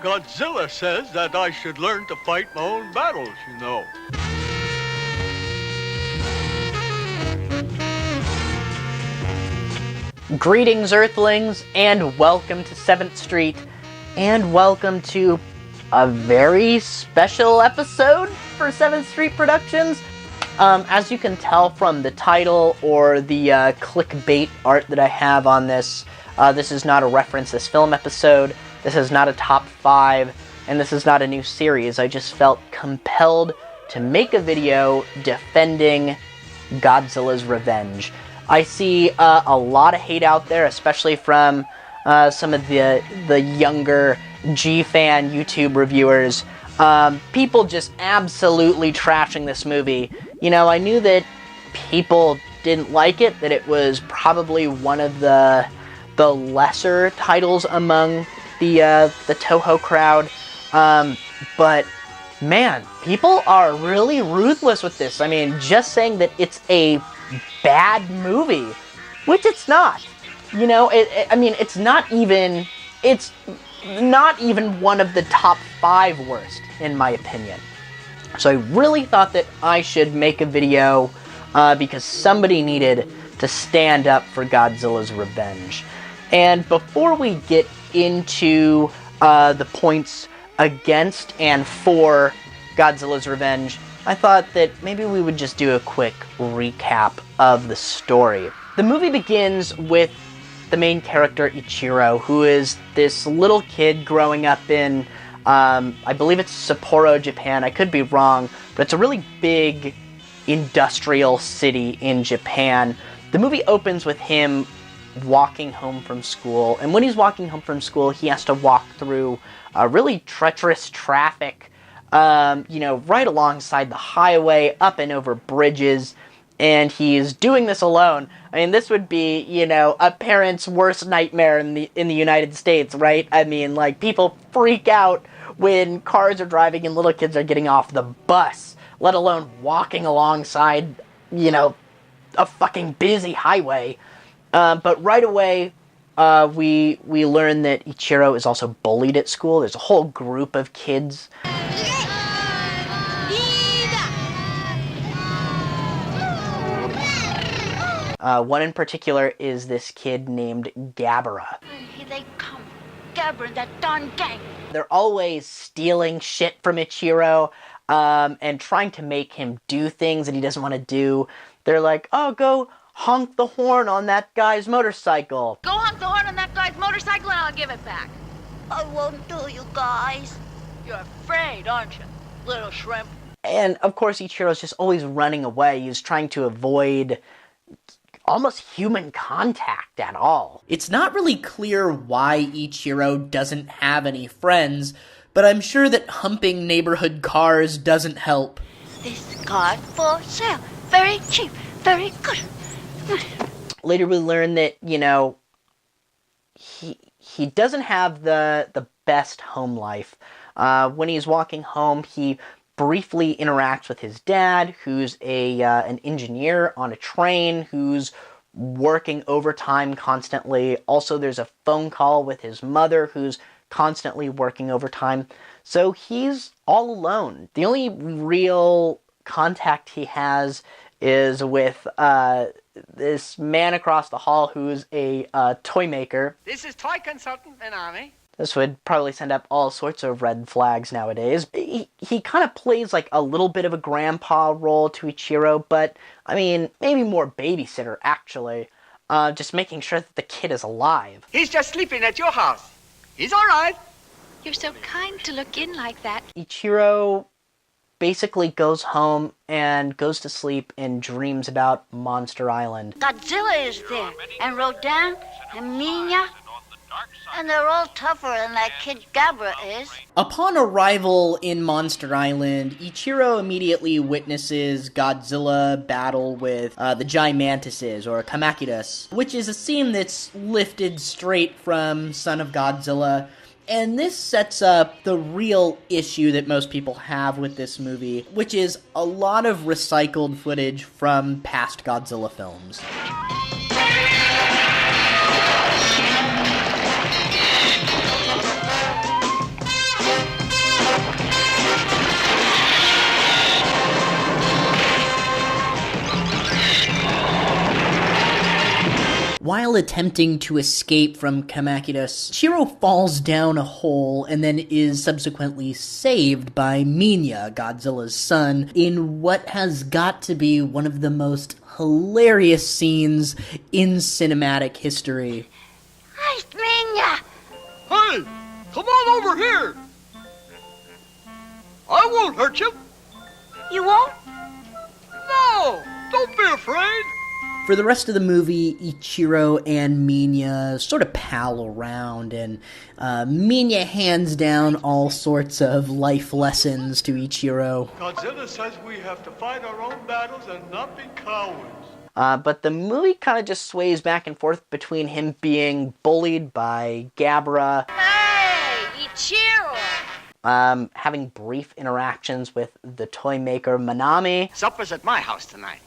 Godzilla says that I should learn to fight my own battles, you know. Greetings, Earthlings, and welcome to 7th Street, and welcome to a very special episode for 7th Street Productions. As you can tell from the title or the clickbait art that I have on this, this is not a reference this film episode, this is not a top 5, and this is not a new series. I just felt compelled to make a video defending Godzilla's Revenge. I see a lot of hate out there, especially from some of the younger G-fan YouTube reviewers. People just absolutely trashing this movie. You know, I knew that people didn't like it, that it was probably one of the lesser titles among the Toho crowd. But man, people are really ruthless with this. I mean, just saying that it's a bad movie, which it's not. You know, it's not even one of the top 5 worst, in my opinion. So I really thought that I should make a video because somebody needed to stand up for Godzilla's Revenge. And before we get into the points against and for Godzilla's Revenge, I thought that maybe we would just do a quick recap of the story. The movie begins with the main character, Ichiro, who is this little kid growing up in, I believe it's Sapporo, Japan. I could be wrong, but it's a really big industrial city in Japan. The movie opens with him walking home from school, and when he's walking home from school, he has to walk through really treacherous traffic, right alongside the highway, up and over bridges, and he's doing this alone. I mean, this would be, a parent's worst nightmare in the United States, right? I mean, like, people freak out when cars are driving and little kids are getting off the bus, let alone walking alongside, a fucking busy highway. But right away, we learn that Ichiro is also bullied at school. There's a whole group of kids. One in particular is this kid named Gabara. Here they come, Gabara and that darn gang. They're always stealing shit from Ichiro, and trying to make him do things that he doesn't want to do. They're like, oh, go honk the horn on that guy's motorcycle. Go honk the horn on that guy's motorcycle and I'll give it back. I won't do, you guys. You're afraid, aren't you, little shrimp? And, of course, Ichiro's just always running away. He's trying to avoid almost human contact at all. It's not really clear why Ichiro doesn't have any friends, but I'm sure that humping neighborhood cars doesn't help. This car for sale. Very cheap. Very good. Later we learn that, he doesn't have the best home life. When he's walking home, he briefly interacts with his dad, who's an engineer on a train, who's working overtime constantly. Also, there's a phone call with his mother, who's constantly working overtime. So he's all alone. The only real contact he has is with this man across the hall who's a toy maker. This is toy consultant Minami. This would probably send up all sorts of red flags nowadays. He kind of plays like a little bit of a grandpa role to Ichiro, but, I mean, maybe more babysitter, actually. Just making sure that the kid is alive. He's just sleeping at your house. He's all right. You're so kind to look in like that. Ichiro basically goes home and goes to sleep and dreams about Monster Island. Godzilla is there, and Rodan, and Minya, and they're all tougher than that kid Gabara is. Upon arrival in Monster Island, Ichiro immediately witnesses Godzilla battle with the Gigantuses, or Kamakidas, which is a scene that's lifted straight from Son of Godzilla. And this sets up the real issue that most people have with this movie, which is a lot of recycled footage from past Godzilla films. while attempting to escape from Kamakitas, Ichiro falls down a hole and then is subsequently saved by Minya, Godzilla's son, in what has got to be one of the most hilarious scenes in cinematic history. Hi, Minya! Hey, come on over here. I won't hurt you. You won't? No, don't be afraid. For the rest of the movie, Ichiro and Minya sort of pal around, and Minya hands down all sorts of life lessons to Ichiro. Godzilla says we have to fight our own battles and not be cowards. But the movie kind of just sways back and forth between him being bullied by Gabra, Hey, Ichiro! having brief interactions with the toy maker Manami, Supper's at my house tonight.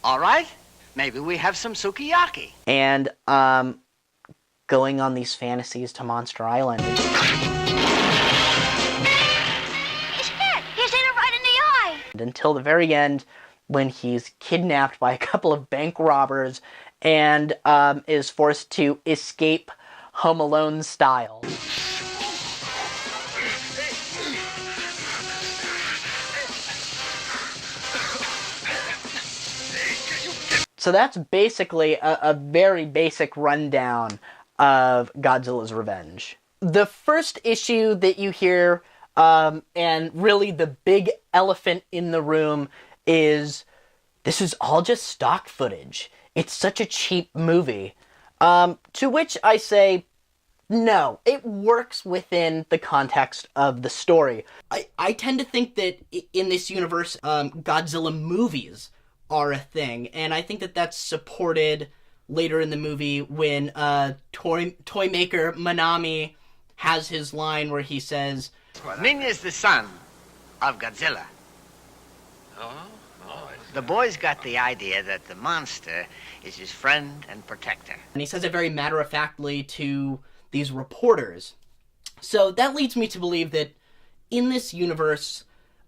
All right? Maybe we have some sukiyaki. and going on these fantasies to Monster Island. He's hit! He's hit it right in the eye! Until the very end, when he's kidnapped by a couple of bank robbers and is forced to escape Home Alone style. So that's basically a very basic rundown of Godzilla's Revenge. The first issue that you hear, and really the big elephant in the room, is this is all just stock footage. It's such a cheap movie. To which I say, no, it works within the context of the story. I tend to think that in this universe, Godzilla movies are a thing, and I think that that's supported later in the movie when toy maker Manami has his line where he says, Minya's the son of Godzilla. The boy's got the idea that the monster is his friend and protector. and he says it very matter-of-factly to these reporters. So that leads me to believe that in this universe,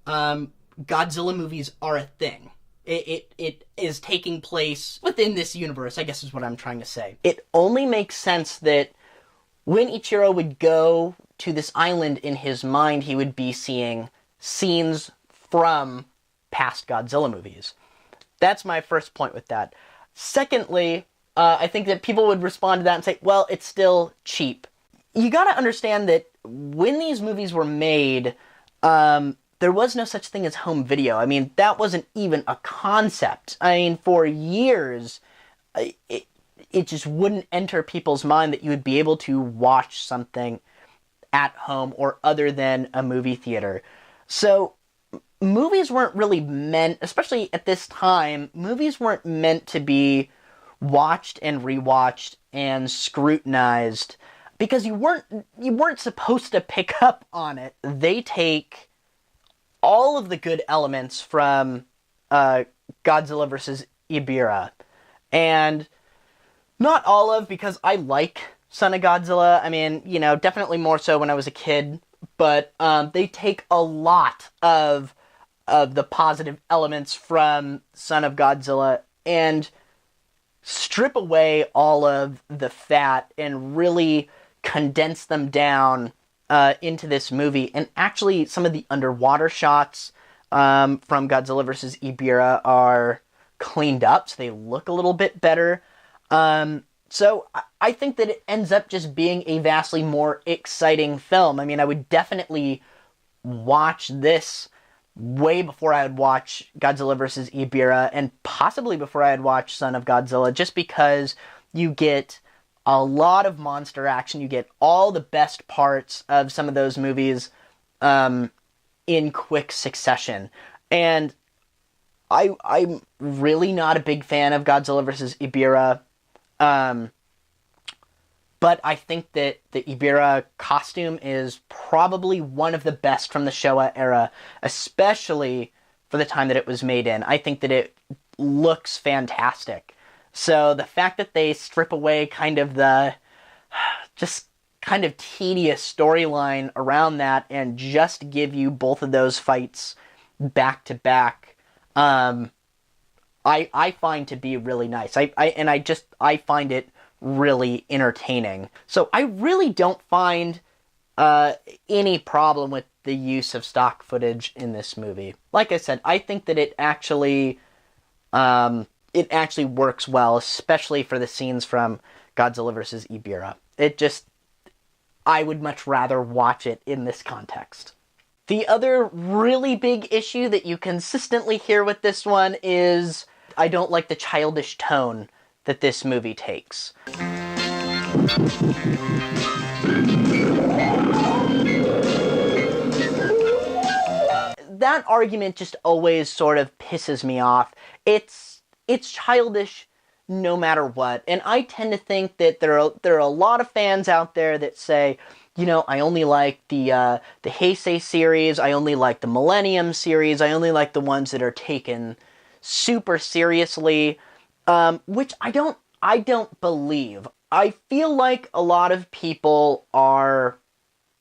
Godzilla movies are a thing. It is taking place within this universe, I guess is what I'm trying to say. It only makes sense that when Ichiro would go to this island in his mind, he would be seeing scenes from past Godzilla movies. That's my first point with that. Secondly, I think that people would respond to that and say, well, it's still cheap. You gotta understand that when these movies were made, there was no such thing as home video. I mean, that wasn't even a concept. I mean, for years, it just wouldn't enter people's mind that you would be able to watch something at home or other than a movie theater. So, movies weren't really meant, especially at this time, movies weren't meant to be watched and rewatched and scrutinized because you weren't supposed to pick up on it. They take all of the good elements from Godzilla vs. Ibira, and not all of, because I like Son of Godzilla. I mean, you know, definitely more so when I was a kid, but they take a lot of the positive elements from Son of Godzilla and strip away all of the fat and really condense them down into this movie. And actually, some of the underwater shots from Godzilla vs. Ibira are cleaned up, so they look a little bit better. So I think that it ends up just being a vastly more exciting film. I mean, I would definitely watch this way before I would watch Godzilla vs. Ibira, and possibly before I would watch Son of Godzilla, just because you get a lot of monster action, you get all the best parts of some of those movies in quick succession. And I'm really not a big fan of Godzilla vs. Ibira, but I think that the Ibira costume is probably one of the best from the Showa era, especially for the time that it was made in. I think that it looks fantastic. So the fact that they strip away kind of the just kind of tedious storyline around that and just give you both of those fights back to back, I find to be really nice. I find it really entertaining. So I really don't find any problem with the use of stock footage in this movie. Like I said, I think that it actually works well, especially for the scenes from Godzilla vs. Ebirah. I would much rather watch it in this context. The other really big issue that you consistently hear with this one is I don't like the childish tone that this movie takes. That argument just always sort of pisses me off. It's childish no matter what, and I tend to think that there are a lot of fans out there that say, I only like the Heisei series, I only like the Millennium series, I only like the ones that are taken super seriously, which I don't believe. I feel like a lot of people are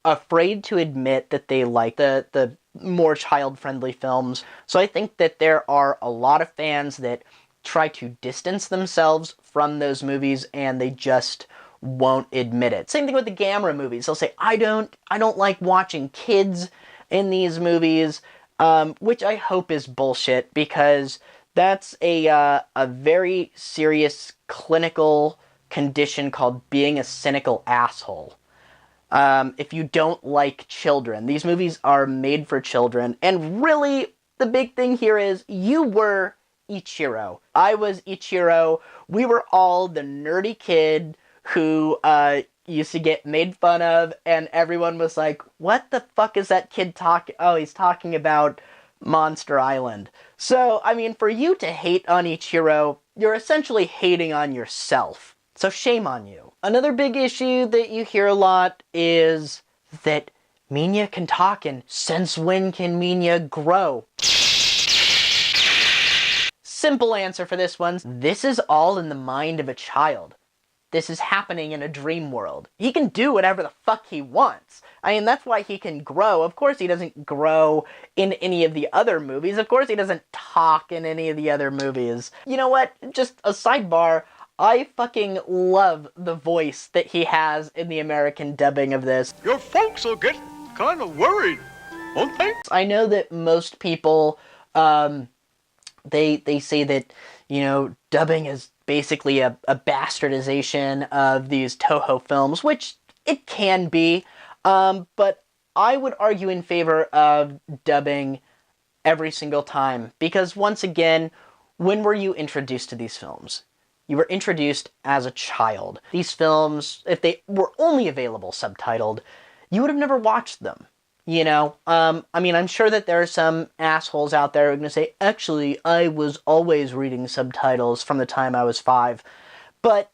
afraid to admit that they like the more child-friendly films. So I think that there are a lot of fans that try to distance themselves from those movies, and they just won't admit it. Same thing with the Gamera movies. They'll say, I don't like watching kids in these movies, which I hope is bullshit, because that's a very serious clinical condition called being a cynical asshole. If you don't like children. These movies are made for children, and really, the big thing here is, you were Ichiro. I was Ichiro. We were all the nerdy kid who used to get made fun of, and everyone was like, what the fuck is that kid talking? Oh, he's talking about Monster Island. So, I mean, for you to hate on Ichiro, you're essentially hating on yourself. So shame on you. Another big issue that you hear a lot is that Minya can talk, and since when can Minya grow? Simple answer for this one. This is all in the mind of a child. This is happening in a dream world. He can do whatever the fuck he wants. I mean, that's why he can grow. Of course he doesn't grow in any of the other movies. Of course he doesn't talk in any of the other movies. You know what? Just a sidebar. I fucking love the voice that he has in the American dubbing of this. Your folks will get kind of worried, won't they? I know that most people, they say that, dubbing is basically a bastardization of these Toho films, which it can be, but I would argue in favor of dubbing every single time, because once again, when were you introduced to these films? You were introduced as a child. These films, if they were only available subtitled, you would have never watched them. I mean, I'm sure that there are some assholes out there who are going to say, actually, I was always reading subtitles from the time I was 5. But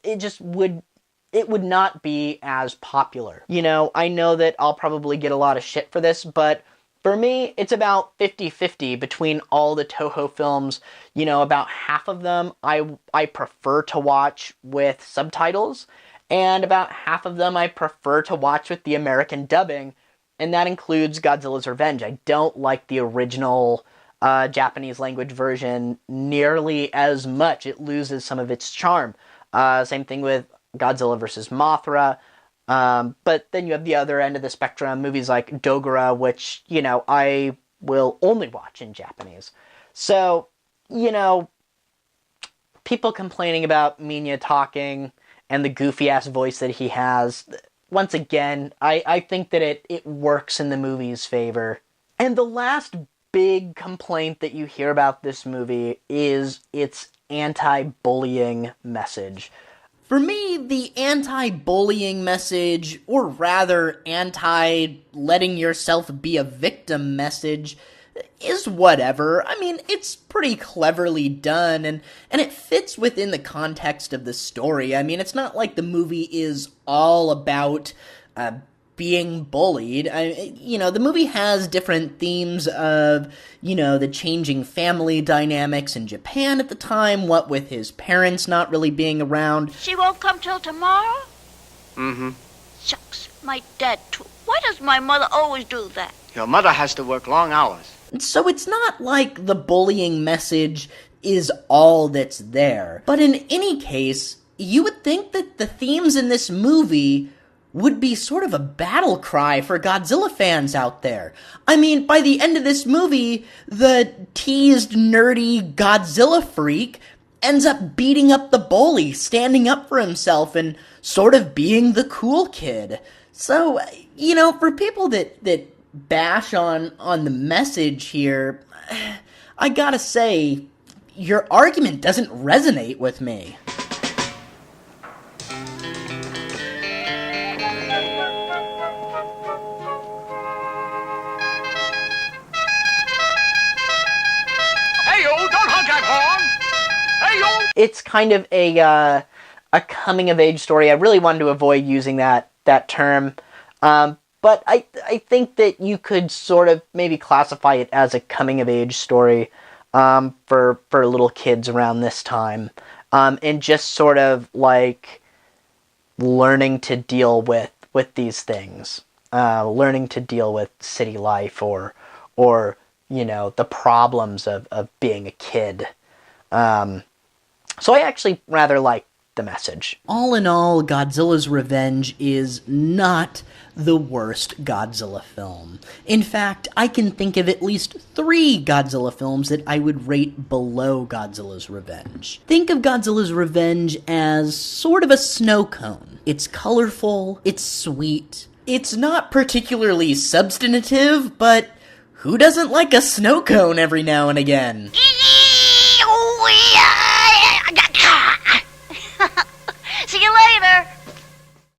it would not be as popular. I know that I'll probably get a lot of shit for this, but for me, it's about 50-50 between all the Toho films. About half of them I prefer to watch with subtitles, and about half of them I prefer to watch with the American dubbing. And that includes Godzilla's Revenge. I don't like the original Japanese language version nearly as much. It loses some of its charm. Same thing with Godzilla vs. Mothra. But then you have the other end of the spectrum, movies like Dogora, which, I will only watch in Japanese. So, people complaining about Minya talking and the goofy-ass voice that he has, once again, I think that it works in the movie's favor. And the last big complaint that you hear about this movie is its anti-bullying message. For me, the anti-bullying message, or rather anti-letting yourself be a victim message, is whatever. I mean, it's pretty cleverly done, and it fits within the context of the story. I mean, it's not like the movie is all about being bullied. The movie has different themes of, the changing family dynamics in Japan at the time, what with his parents not really being around. She won't come till tomorrow? Mm-hmm. Shucks, my dad too. Why does my mother always do that? Your mother has to work long hours. So it's not like the bullying message is all that's there. But in any case, you would think that the themes in this movie would be sort of a battle cry for Godzilla fans out there. I mean, by the end of this movie, the teased, nerdy Godzilla freak ends up beating up the bully, standing up for himself, and sort of being the cool kid. So, you know, for people that bash on the message here, I gotta say, your argument doesn't resonate with me. It's kind of a coming-of-age story. I really wanted to avoid using that term, but I think that you could sort of maybe classify it as a coming-of-age story for little kids around this time, and just sort of like learning to deal with these things, learning to deal with city life or you know, the problems of being a kid. So I actually rather like the message. All in all, Godzilla's Revenge is not the worst Godzilla film. In fact, I can think of at least 3 Godzilla films that I would rate below Godzilla's Revenge. Think of Godzilla's Revenge as sort of a snow cone. It's colorful, it's sweet, it's not particularly substantive, but who doesn't like a snow cone every now and again?